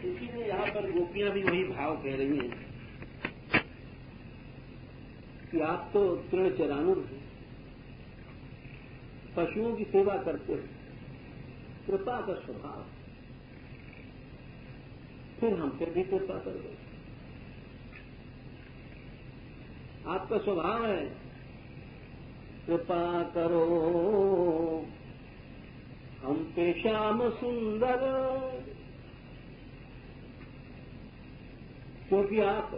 इसीलिए यहाँ पर गोपियां भी वही भाव कह रही हैं कि आप तो तृण चरानुर हैं, पशुओं की सेवा करते हो, कृपा का स्वभाव, फिर हम पर भी कृपा कर दो। आपका स्वभाव है कृपा करो हम पे श्याम सुंदर, क्योंकि आप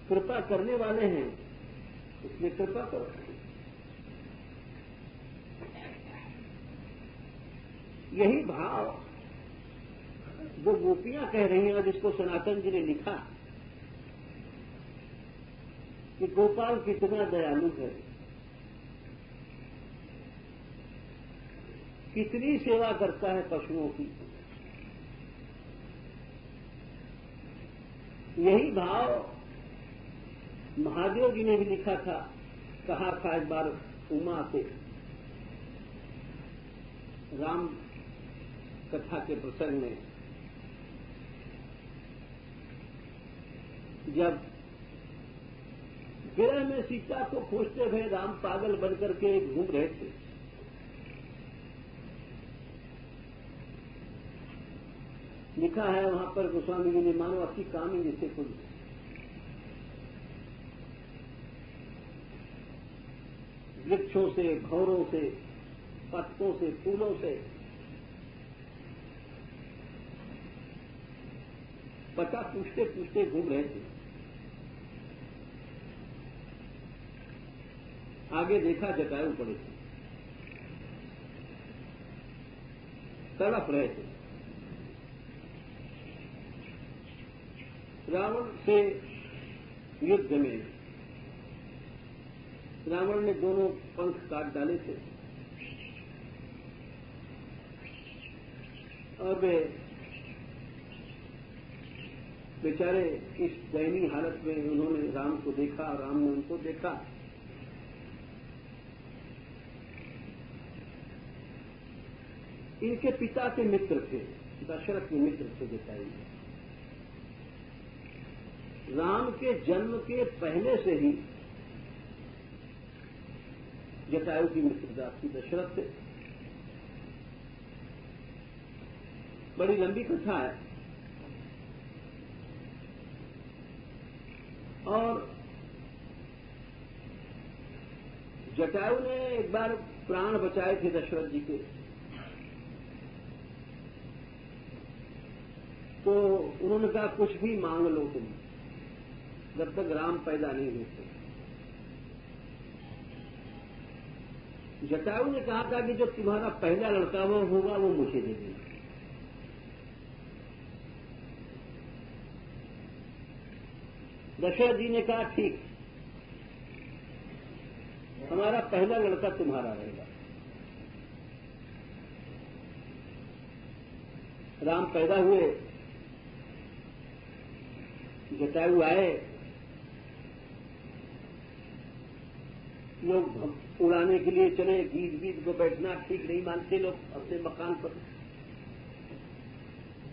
कृपा करने वाले हैं, इसलिए कृपा करो। यही भाव वो गोपियां कह रही हैं और जिसको सनातन जी ने लिखा कि गोपाल कितना दयालु है, कितनी सेवा करता है पशुओं की। यही भाव महादेव जी ने भी लिखा था, कहा था एक बार उमा से राम कथा के प्रसंग में, जब विरह में सीता को खोजते हुए राम पागल बनकर के घूम रहे थे, लिखा है वहां पर गोस्वामी जी ने, मानो अति कामी जैसे कुछ वृक्षों से, घौरों से, पत्तों से, फूलों से पता पूछते पूछते घूम रहे थे। आगे देखा जटायु पड़े थे, तड़प रहे थे। रावण से युद्ध में रावण ने दोनों पंख काट डाले थे और वे बेचारे इस दयनीय हालत में उन्होंने राम को देखा, राम ने उनको देखा। इनके पिता के मित्र थे, दशरथ के मित्र थे जटायु। राम के जन्म के पहले से ही जटायु की मित्रता थी दशरथ से। बड़ी लंबी कथा है और जटायु ने एक बार प्राण बचाए थे दशरथ जी के, तो उन्होंने कहा कुछ भी मांग लो तुम, जब तक राम पैदा नहीं होते। जटायु ने कहा था कि जो तुम्हारा पहला लड़का वो होगा वो मुझे दे देना। दशरथ जी ने कहा ठीक, हमारा पहला लड़का तुम्हारा रहेगा। राम पैदा हुए, जटायु आए, लोग उड़ाने के लिए चले, गीत गीत को बैठना ठीक नहीं मानते लोग अपने मकान पर।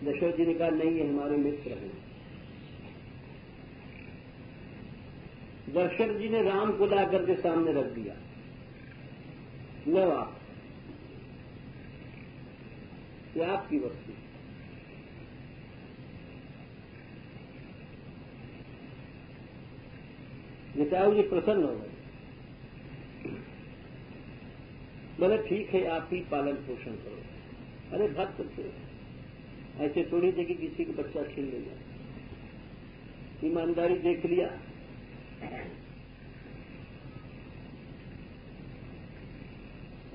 दशरथ जी ने कहा नहीं, ये हमारे मित्र हैं। दशरथ जी ने राम को ला करके सामने रख दिया, लो आप, ये आपकी वस्तु। जटायु जी प्रसन्न हो गए, बोले ठीक है आप ही पालन पोषण करो। अरे भक्त थे, ऐसे थोड़ी थे कि किसी का बच्चा छीन लेगा, ईमानदारी देख लिया।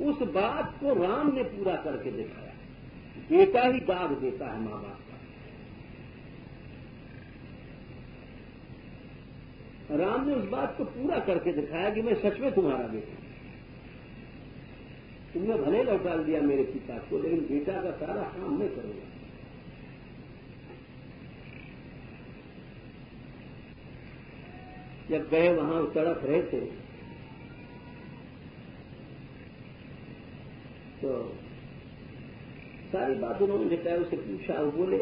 उस बात को राम ने पूरा करके दिखाया। बेटा ही दाग देता है मां बाप का। राम ने उस बात को पूरा करके दिखाया कि मैं सच में तुम्हारा बेटा, तुमने भले लौटा दिया मेरे पिता को, लेकिन बेटा का सारा काम मैं करूंगा। जब गए वहां तड़प रहे थे तो सारी बात उन्होंने जटायु से पूछा। वो बोले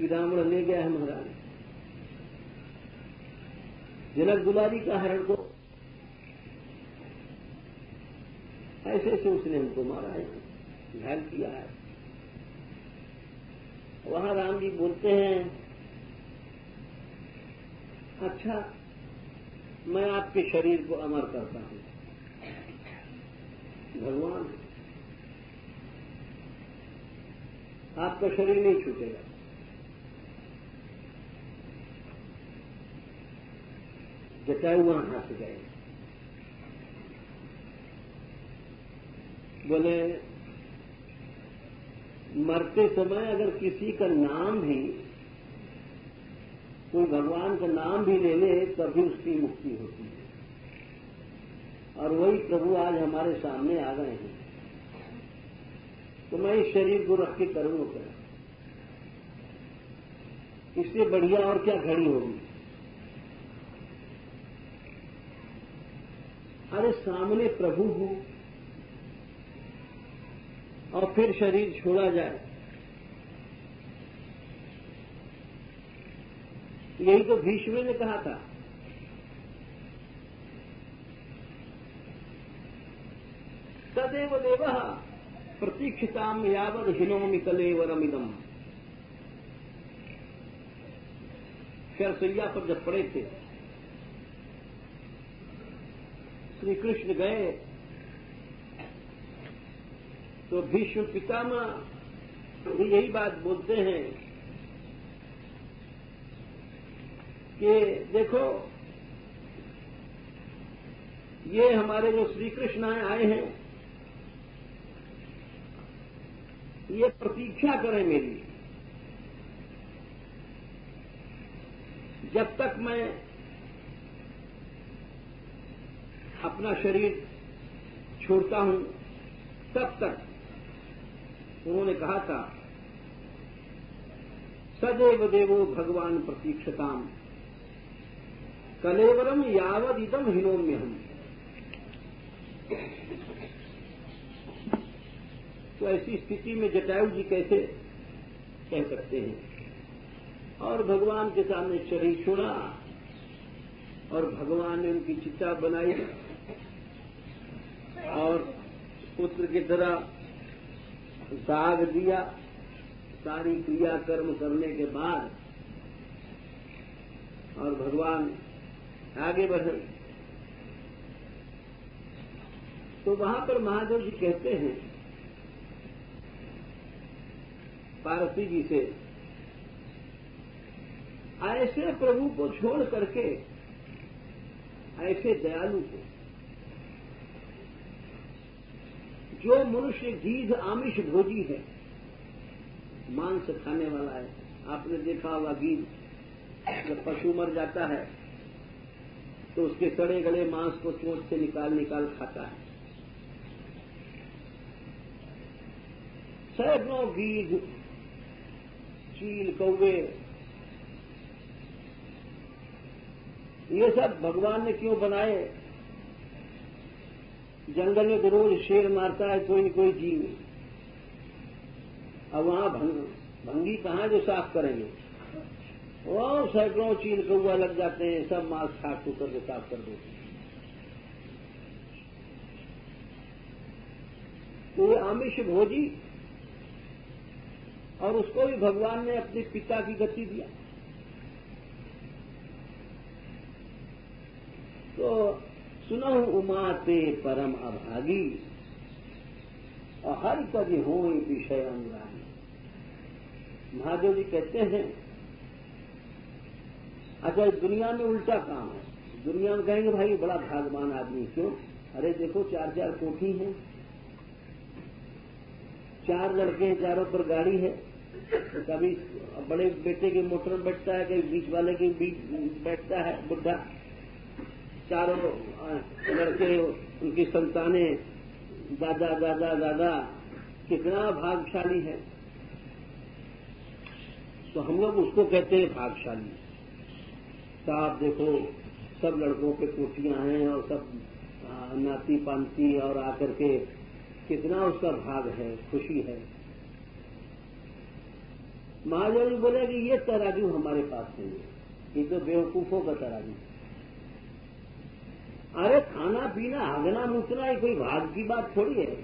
श्री रावण ले गया है महाराज। जनक दुलारी का हरण को ऐसे ऐसे उसने हमको मारा है, घायल किया है। वहां राम जी बोलते हैं, अच्छा मैं आपके शरीर को अमर करता हूं। भगवान आपका शरीर नहीं छूटेगा। जटायु वहां हंस गए, बोले मरते समय अगर किसी का नाम भी, कोई भगवान का नाम भी ले ले तभी उसकी मुक्ति होती है। और वही प्रभु आज हमारे सामने आ गए हैं, तो मैं इस शरीर को रख के करूंगा क्या? इससे बढ़िया और क्या घड़ी होगी? अरे सामने प्रभु हो और फिर शरीर छोड़ा जाए, यही तो भीष्म ने कहा था। तदेव देवः प्रतीक्षिताम यावद हिनोमि कलेवरमिदम। शरसैया पर जब पड़े थे, श्री कृष्ण गए तो भीष्म पितामह भी यही बात बोलते हैं कि देखो ये हमारे जो श्री कृष्ण आए हैं, ये प्रतीक्षा करें मेरी, जब तक मैं अपना शरीर छोड़ता हूं तब तक। उन्होंने कहा था सदैव देवो भगवान प्रतीक्षताम कलेवरम यावदिदम हिनोम्यहम्। तो ऐसी स्थिति में जटायु जी कैसे कह सकते हैं? और भगवान के सामने शरीर छोड़ा और भगवान ने उनकी चिता बनाई और पुत्र की तरह दाग दिया। सारी क्रिया कर्म करने के बाद और भगवान आगे बढ़े। तो वहां पर महादेव जी कहते हैं पार्वती जी से, ऐसे प्रभु को छोड़ करके, ऐसे दयालु को, जो मनुष्य गीध आमिष भोजी है, मांस खाने वाला है। आपने देखा होगा गीध जब पशु मर जाता है तो उसके सड़े गले मांस को चोंच से निकाल निकाल खाता है। सैकड़ों गीध, चील, कौवे, ये सब भगवान ने क्यों बनाए? जंगल में तो रोज शेर मारता है कोई न कोई जीव, अब वहां भंगी कहां जो साफ करेंगे? वहां सैकड़ों चील कौवा लग जाते हैं, सब मांस खाक करके साफ कर देते हैं। तो ये आमिष भोजी, और उसको भी भगवान ने अपने पिता की गति दिया। तो सुनहु उमा ते परम अभागी और हर कभी हो विषय अनुरागी। महादेव जी कहते हैं, अच्छा इस दुनिया में उल्टा काम है। दुनिया में कहेंगे भाई बड़ा भागवान आदमी, क्यों? अरे देखो 4-4 कोठी हैं, 4 लड़के हैं, चारों पर गाड़ी है। तो कभी बड़े बेटे के मोटर में बैठता है, कभी बीच वाले के बीच बैठता है बुढ़ा। चारों लड़के, उनकी संतानें, दादा दादा दादा, कितना भाग्यशाली है। तो हम लोग उसको कहते हैं भाग्यशाली। साहब देखो सब लड़कों पे कोठियां हैं और सब नाती पांती और आकर के कितना उसका भाग है, खुशी है। महादेव जी बोले कि ये तराजू हमारे पास नहीं है, ये तो बेवकूफों का तराजू। अरे खाना पीना हगना मुतना ये कोई भाग की बात थोड़ी है।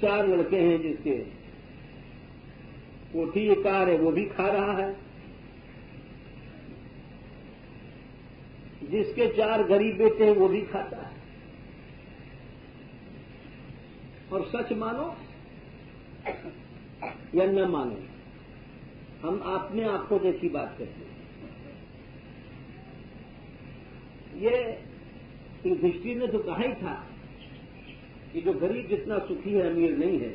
4 लड़के हैं जिसके कोठी ये कार है वो भी खा रहा है, जिसके 4 गरीब बेटे हैं वो भी खाता है। और सच मानो या न मानो, हम अपने आंखों देखी बात करते हैं। ये युधिष्ठिर ने तो कहा ही था कि जो गरीब जितना सुखी है अमीर नहीं है,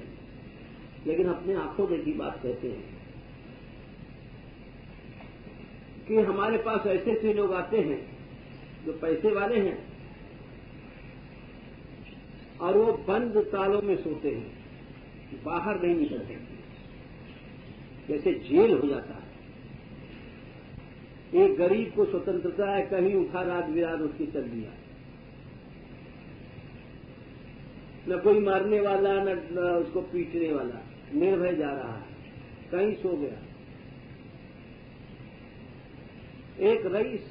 लेकिन अपने आंखों देखी बात कहते हैं कि हमारे पास ऐसे ऐसे लोग आते हैं जो पैसे वाले हैं और वो बंद तालों में सोते हैं, बाहर नहीं निकल सकते, जैसे जेल हो जाता है। एक गरीब को स्वतंत्रता है, कहीं उठा रात विरात उसकी चल दिया, न कोई मारने वाला न उसको पीटने वाला, निर्भय जा रहा है, कहीं सो गया। एक रईस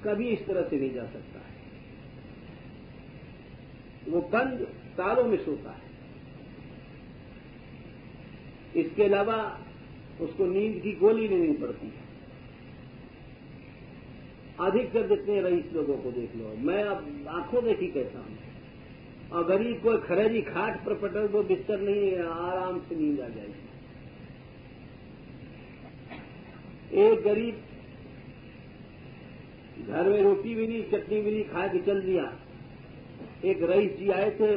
कभी इस तरह से नहीं जा सकता है, वो बंद तालों में सोता है। इसके अलावा उसको नींद की गोली लेनी पड़ती है। अधिकतर जितने रईस लोगों को देख लो, मैं अब आंखों देखी कहता हूं, और गरीब कोई खरेजी खाट पर पटल दो, बिस्तर नहीं है, आराम से नींद आ जाएगी। एक गरीब घर में रोटी भी नहीं चटनी भी नहीं खा के चल दिया। एक रईस जी आए थे,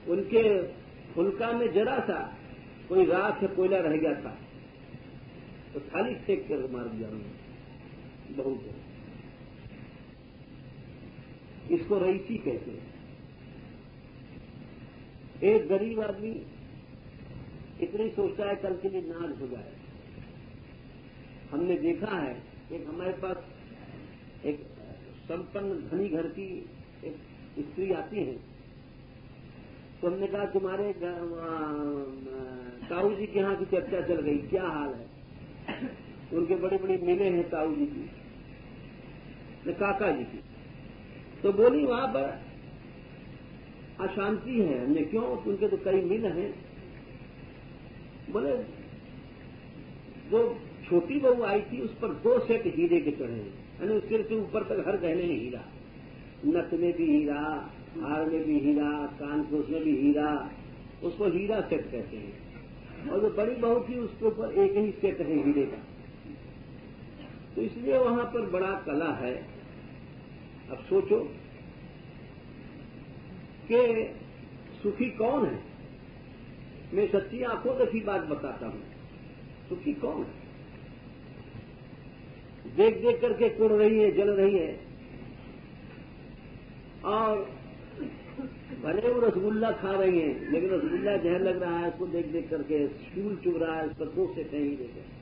उनके फुलका में जरा सा कोई राख या कोयला रह गया था, तो थाली फेंक कर मार दिया उन्होंने, बहुत है। इसको रईसी कहते हैं। एक गरीब आदमी इतनी सोचता है कल के लिए नाज हो जाए। हमने देखा है, एक हमारे पास एक संपन्न धनी घर की एक स्त्री आती है, तो हमने कहा तुम्हारे ताऊ जी के यहाँ की चर्चा चल गई, क्या हाल है? उनके बड़े बड़े मेले हैं ताऊ जी की, काका जी की। तो बोली वहां पर अशांति है। हमने क्यों? उनके तो कई मिल हैं। बोले जो छोटी बहू आई थी उस पर 2 सेट हीरे के चढ़े हैं, यानी सिर से ऊपर तक हर गहने में हीरा, नथ में भी हीरा, हार में भी हीरा, कानकोस में भी हीरा, उसको हीरा सेट कहते हैं। और जो बड़ी बहू थी उसके ऊपर एक ही सेट है हीरे का। तो इसलिए वहां पर बड़ा कला है। अब सोचो कि सुखी कौन है? मैं सच्ची आंखों देखी बात बताता हूं, सुखी कौन है? देख देख करके कुड़ रही है, जल रही है, और भले वो रसगुल्ला खा रही है, लेकिन रसगुल्ला जहर लग रहा है उसको देख देख करके, शूल चुभ रहा है, उस पर 2 से कहीं देखे।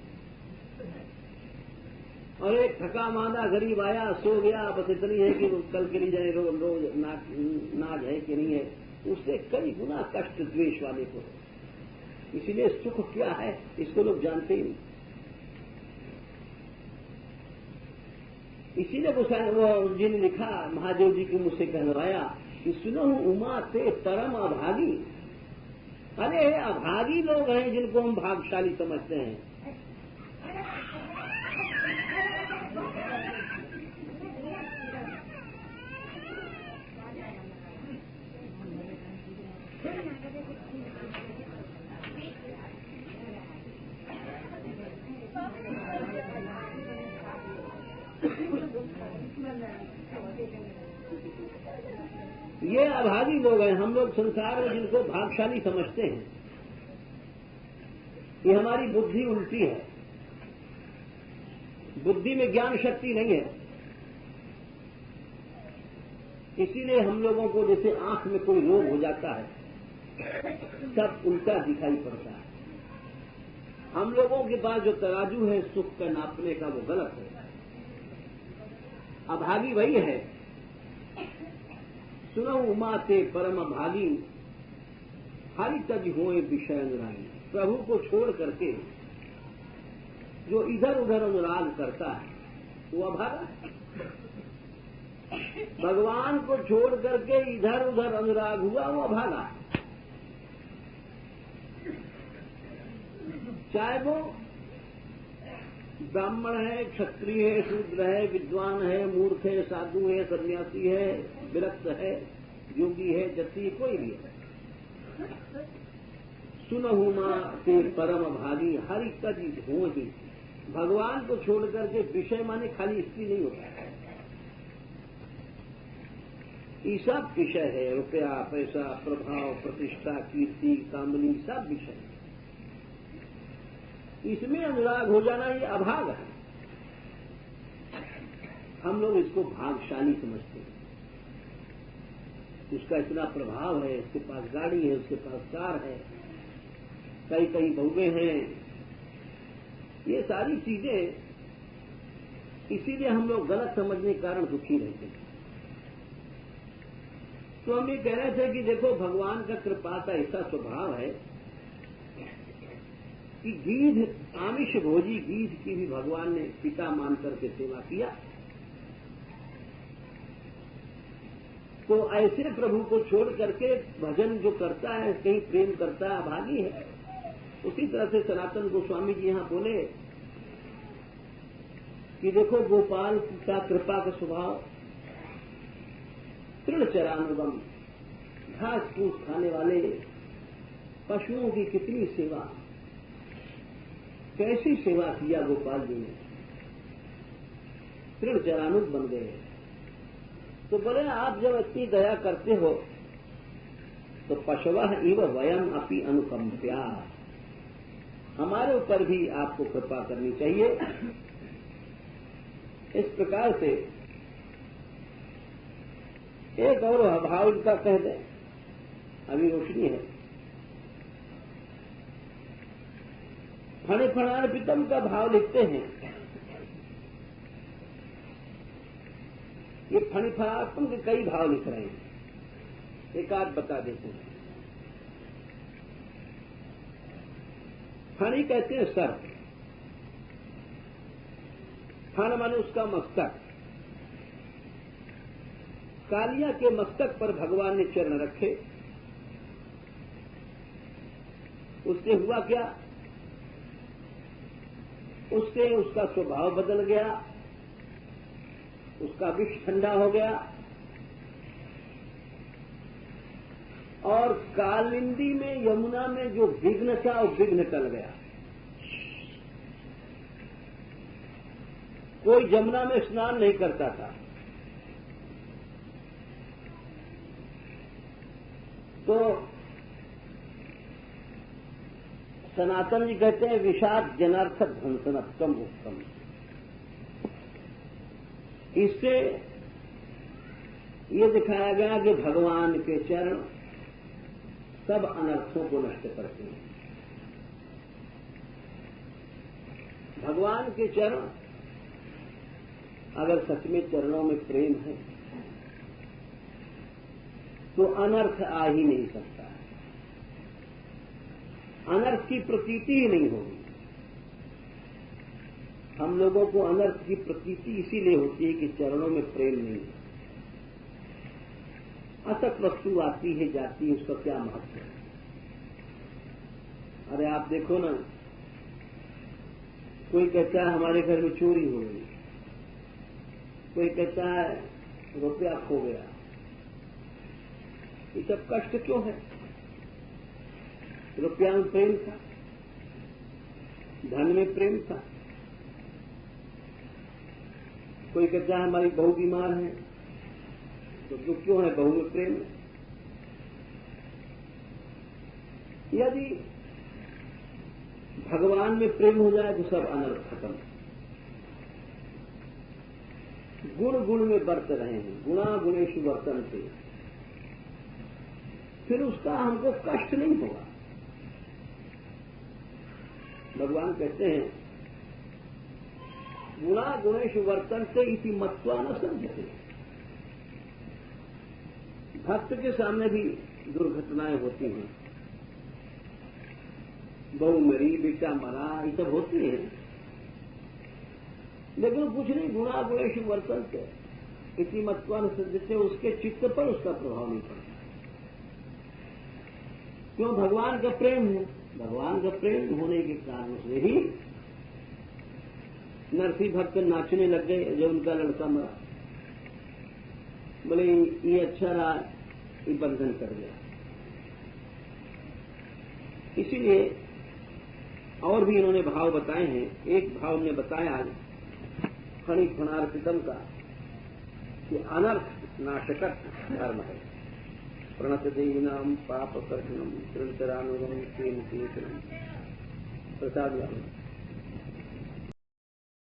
और एक थका मांदा गरीब आया, सो गया, बस इतनी है कि कल के लिए जाए रोज नाज है कि नहीं है, उससे कई गुना कष्ट द्वेष वाले को। इसीलिए सुख क्या है इसको लोग जानते ही नहीं। इसीलिए वो जी ने लिखा, महादेव जी की मुझसे कहलवाया कि सुनो उमा ते परम अभागी। अरे अभागी लोग हैं जिनको हम भाग्यशाली समझते हैं। ये अभागी लोग हैं, हम लोग संसार में जिनको भाग्यशाली समझते हैं। ये हमारी बुद्धि उल्टी है, बुद्धि में ज्ञान शक्ति नहीं है। इसीलिए हम लोगों को जैसे आंख में कोई रोग हो जाता है, सब उल्टा दिखाई पड़ता है। हम लोगों के पास जो तराजू है सुख का नापने का, वो गलत है। अभागी वही है। सुनो उमा ते परम अभागी, हरि तज होए विषय अनुरागी। प्रभु को छोड़ करके जो इधर उधर अनुराग करता है वो अभागा। भगवान को छोड़ करके इधर उधर अनुराग हुआ वो अभागा। चाहे वो ब्राह्मण है, क्षत्रिय है, शूद्र है, विद्वान है, मूर्ख है, साधु है, सन्यासी है, विरक्त है, योगी है, जति, कोई भी है। सुनहु मां ते परम भागी हरि तज हो ही। भगवान को छोड़ करके विषय माने खाली स्त्री नहीं होता है, ये सब विषय है। रुपया, पैसा, प्रभाव, प्रतिष्ठा, कीर्ति, कामनी, सब विषय है। इसमें अनुराग हो जाना ये अभाग है। हम लोग इसको भागशाली समझते हैं। उसका इतना प्रभाव है, उसके पास गाड़ी है, उसके पास कार है, कई कई बहुएं हैं, ये सारी चीजें, इसीलिए हम लोग गलत समझने के कारण दुखी रहते हैं। तो हम ये कह रहे थे कि देखो भगवान का कृपा का ऐसा स्वभाव है कि गीध, आमिष भोजी गीध की भी भगवान ने पिता मान करके सेवा किया। तो ऐसे प्रभु को छोड़ करके भजन जो करता है, कहीं प्रेम करता है, अभागी है। उसी तरह से सनातन गोस्वामी जी यहां बोले कि देखो गोपाल का कृपा का स्वभाव, तृण चरानुगम, घास फूस खाने वाले पशुओं की कितनी सेवा, कैसी सेवा किया गोपाल जी ने, तृण चरानुग बन गए। तो बोले आप जब इतनी दया करते हो तो पशवः इव वयम अपि अनुकंप्या, हमारे ऊपर भी आपको कृपा करनी चाहिए। इस प्रकार से एक और भाव इनका कह दें, अभी रोशनी है। फणिफणार्पितम का भाव लिखते हैं। ये फणिफणार्पण के कई भाव लिख रहे हैं, एक आध बता देते हैं। फणि कहते हैं सर्प, फण माने उसका मस्तक। कालिया के मस्तक पर भगवान ने चरण रखे। उससे हुआ क्या? उससे उसका स्वभाव बदल गया, उसका विष ठंडा हो गया और कालिंदी में, यमुना में जो विघ्न था वो विघ्न टल गया। कोई यमुना में स्नान नहीं करता था, तो सनातन जी कहते हैं विषाद जनार्थ ध्वंसनत्वम उत्तम। इससे ये दिखाया गया कि भगवान के चरण सब अनर्थों को नष्ट करते हैं। भगवान के चरण, अगर सच में चरणों में प्रेम है तो अनर्थ आ ही नहीं सकता है, अनर्थ की प्रतीति ही नहीं होगी। हम लोगों को अनर्थ की प्रतीति इसीलिए होती है कि चरणों में प्रेम नहीं है। असत वस्तु आती है जाती है, उसका क्या महत्व है? अरे आप देखो ना, कोई कहता है हमारे घर में चोरी हो गई, कोई कहता है रुपया खो गया। ये सब कष्ट क्यों है? रुपया में प्रेम था, धन में प्रेम था। कोई कहता है हमारी बहू बीमार है, तो दुख क्यों है? बहू में प्रेम है। यदि भगवान में प्रेम हो जाए तो सब अनर्थ खत्म। गुण गुण में बरत रहे हैं, गुणा गुणेषु वर्तन्ते, फिर उसका हमको कष्ट नहीं होगा। भगवान कहते हैं गुणा गुणेषु वर्तन्ते इति मत्वा न संजते। भक्त के सामने भी दुर्घटनाएं होती हैं, बहू मरी, बेटा मरा, ये सब होते हैं, लेकिन कुछ नहीं, गुणा गुणेश वर्तन से इसी मत्वान जिससे उसके चित्त पर उसका प्रभाव नहीं पड़ता। क्यों? भगवान का प्रेम है। भगवान का प्रेम होने के कारण से ही नरसिंह भक्त नाचने लग गए जब उनका लड़का मरा। बोले ये अच्छा रहा, ये बंधन कर गया। इसीलिए और भी इन्होंने भाव बताए हैं। एक भाव ने बताया फणि फणार्पितम का कि अनर्थ नाशकत धर्म है। प्रणत देवीनाम पाप कर्षणम त्रितरानुगम केन कीर्तनम प्रसाद